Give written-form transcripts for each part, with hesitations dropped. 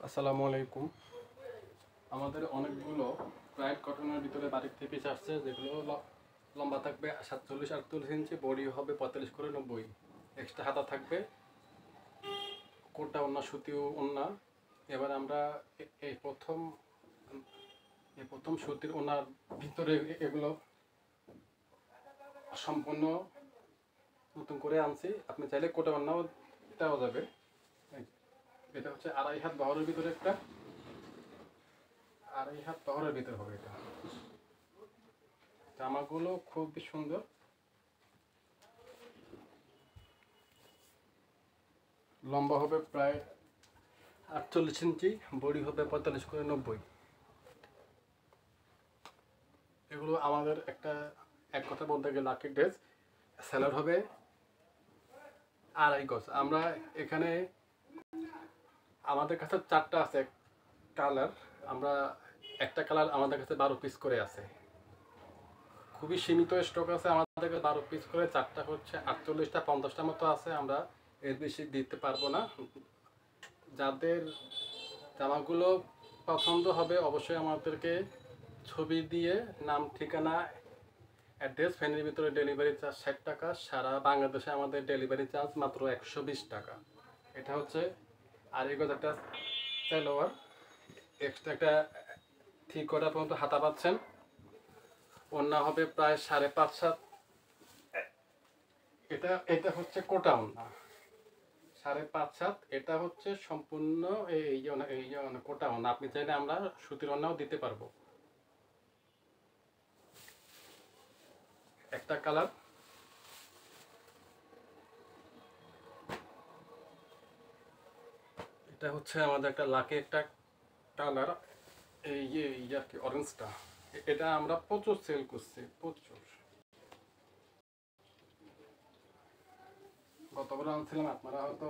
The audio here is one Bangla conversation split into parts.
আসসালামু আলাইকুম। আমাদের অনেকগুলো প্রাইড কটনের ভিতরে বাটিক থ্রি পিস আসছে, যেগুলো লম্বা থাকবে 47-48 ইঞ্চি, বডি হবে 45-90, এক্সট্রা হাতা থাকবে, কোটা ওন্না, সুতিও ওন্না। এবার আমরা এই প্রথম সুতির ওনার ভিতরে এগুলো সম্পূর্ণ নতুন করে আনছি। আপনি চাইলে কোটা ওন্নাও দেওয়া যাবে। এটা হচ্ছে 2.5 হাত বহরের ভিতরে, একটা 2.5 হাত বহরের ভিতরে হবে। এটা জামাগুলো খুবই সুন্দর, লম্বা হবে প্রায় 48 ইঞ্চি, বডি হবে 45-90। এগুলো আমাদের এক কথা বলতে গেলে লাকি ড্রেস। সেলার হবে 2.5 গজ। আমরা এখানে আমাদের কাছে 4টা আছে কালার। আমরা একটা কালার আমাদের কাছে 12 পিস করে আছে, খুবই সীমিত স্টক আছে আমাদের কাছে। 12 পিস করে, 4টা হচ্ছে 48টা 50টা মতো আছে। আমরা এর বেশি দিতে পারবো না। যাদের জামাগুলো পছন্দ হবে অবশ্যই আমাদেরকে ছবি দিয়ে নাম, ঠিকানা, অ্যাড্রেস, ফ্যানের ভিতরে ডেলিভারি চার্জ 60 টাকা। সারা বাংলাদেশে আমাদের ডেলিভারি চার্জ মাত্র 120 টাকা। এটা হচ্ছে আরেকজ একটা সালোয়ার, এক্সট্রা একটা ঠিক করা পর্যন্ত হাতা পাচ্ছেন। ওন্না হবে প্রায় 5.5-7। এটা হচ্ছে কোটা ওন্না 5.5-7। এটা হচ্ছে সম্পূর্ণ এই কোটা ওন্না। আপনি চাইলে আমরা সুতির ওন্নাও দিতে পারবো। একটা কালার, এটা হচ্ছে আমাদের একটা লাকি একটা কালার, এই আর কি অরেঞ্জটা। এটা আমরা প্রচুর সেল করছি, প্রচুর। গতবার আনছিলাম, আপনারা হয়তো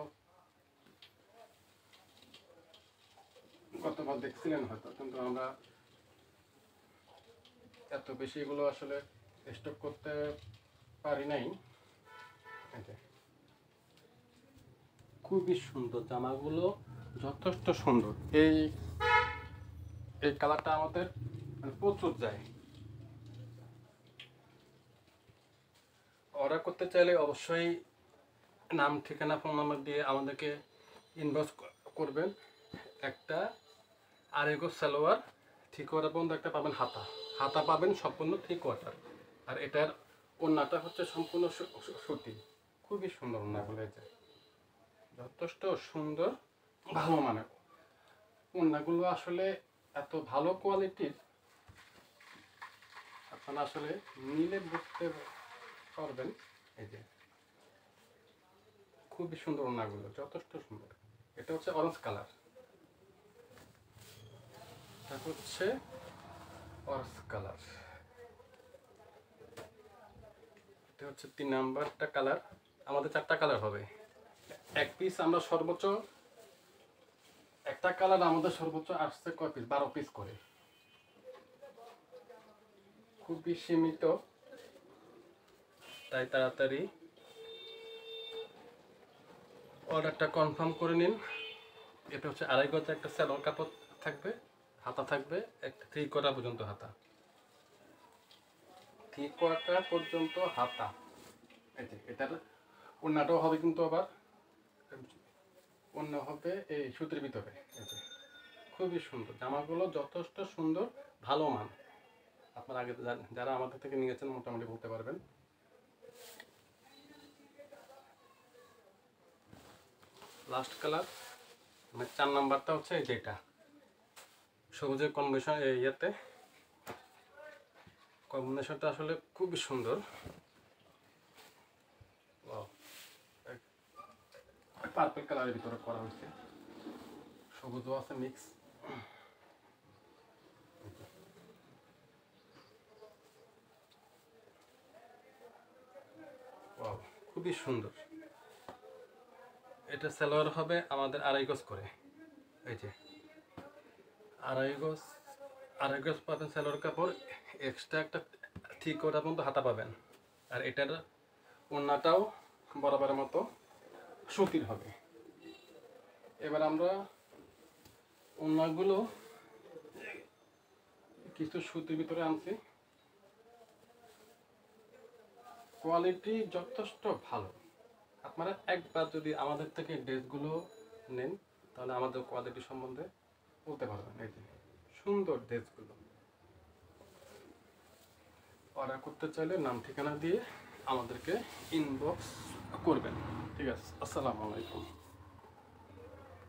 গতবার দেখছিলেন হয়তো, কিন্তু আমরা এত বেশি এগুলো আসলে স্টক করতে পারি নাই। খুবই সুন্দর জামাগুলো, যথেষ্ট সুন্দর। এই এই কালারটা আমাদের প্রচুর যায়। অর্ডার করতে চাইলে অবশ্যই নাম, ঠিকানা, ফোন নাম্বার দিয়ে আমাদেরকে ইনবক্স করবেন। একটা আরেকো সালোয়ার থ্রি কোয়ার্টার পর্যন্ত একটা পাবেন, হাতা পাবেন সম্পূর্ণ থ্রি কোয়ার্টার। আর এটার ওন্নাটা হচ্ছে সম্পূর্ণ সুতি। খুবই সুন্দর ওন্নাগুলো, যায় যথেষ্ট সুন্দর, ভালো মানের ওন্নাগুলো। আসলে এত ভালো কোয়ালিটির, আপনারা আসলে নিলে বুঝতে পারবেন। এই যে খুবই সুন্দর ওন্নাগুলো, যথেষ্ট সুন্দর। এটা হচ্ছে অরেঞ্জ কালার, এটা হচ্ছে অরেঞ্জ কালার, এটা হচ্ছে 3 নাম্বারটা কালার। আমাদের 4টা কালার হবে। এক পিস আমরা সর্বোচ্চ, একটা কালার আমাদের সর্বোচ্চ আসছে কয় পিস, 12 পিস করে। খুবই সীমিত, তাই তাড়াতাড়ি অর্ডারটা কনফার্ম করে নিন। এটা হচ্ছে 2.5 গজ একটা সেলোয়ার কাপড় থাকবে, হাতা থাকবে একটা 3 কোয়ার্টার পর্যন্ত হাতা, 3 কোয়ার্টার পর্যন্ত হাতা। এই যে এটার ওন্নাটাও হবে, কিন্তু আবার অন্য হবে এই সুতির ভিতরে। এই যে খুবই সুন্দর জামাগুলো, যথেষ্ট সুন্দর, ভালো মান। আপনারা আগে যারা আমাদের থেকে নিয়েছেন মোটামুটি বলতে পারবেন। লাস্ট কালার মানে 4 নাম্বারটা হচ্ছে এই যেটা সবুজের কম্বিনেশন, ইয়েতে কম্বিনেশনটা আসলে খুবই সুন্দর। পার্পল কালারের ভিতরে করা হয়েছে, সবুজও আছে মিক্স। খুবই সুন্দর। এটা সালোয়ার হবে আমাদের 2.5 গজ করে। এই যে 2.5 গজ পাবেন সালোয়ার কাপড়, এক্সট্রা একটা ঠিক ওটা পর্যন্ত হাতা পাবেন। আর এটার ওন্নাটাও বরাবরের মতো সুতির হবে। এবার আমরা ওনাগুলো কিছু সুতির ভিতরে আনছি, কোয়ালিটি যথেষ্ট ভালো। আপনারা একবার যদি আমাদের থেকে ড্রেসগুলো নেন তাহলে আমাদের কোয়ালিটি সম্বন্ধে বলতে পারবেন। এই যে সুন্দর ড্রেসগুলো অর্ডার করতে চাইলে নাম ঠিকানা দিয়ে আমাদেরকে ইনবক্স করবেন। ঠিক আছে, আসসালামু আলাইকুম।